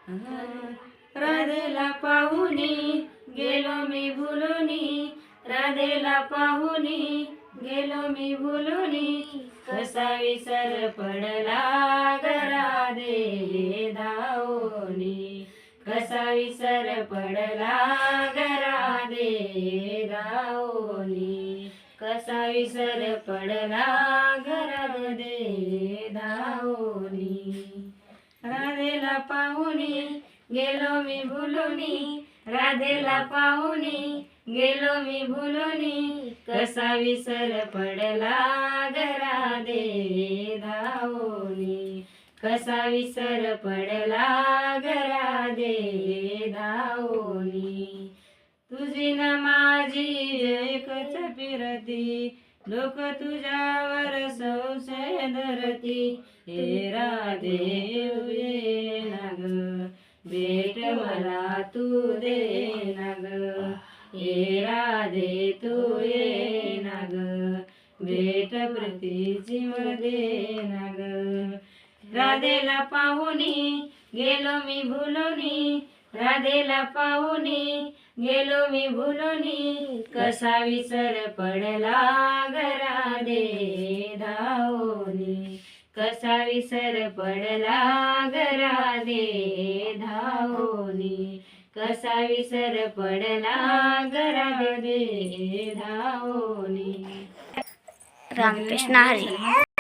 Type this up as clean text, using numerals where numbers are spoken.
राधेला पाहुनी गेलो मी भुलुनी, राधेला पाहुनी गेलो मी भुलुनी, कसा विसर पडला ग राधे धावोनी, कसा विसर पडला ग राधे धावोनी, कसा विसर पडला ग राधे धावोनी. राधेला पाहुनी गेलो मी भुलुनी, राधेला पाहुनी गेलो मी भुलुनी, कसा विसर पडला ग राधे धावोनी, कसा विसर पडला ग राधे धावोनी. तुझी न माझी एकच फिरती, लोक तुझ्यावर संशय धरती, हे राधे ये ना ग, भेट मला तू दे ना ग, हे राधे तू ये ना ग, भेट प्रीतीची दे ना ग. राधेला पाहुनी गेलो मी भुलुनी, राधेला पाहुनी गेलो मी भुलुनी, कसा विसर पडला ग राधे धावोनी, कसा विसर पडला ग राधे धावोनी, कसा विसर पडला ग राधे धावोनी. रामकृष्ण हरी.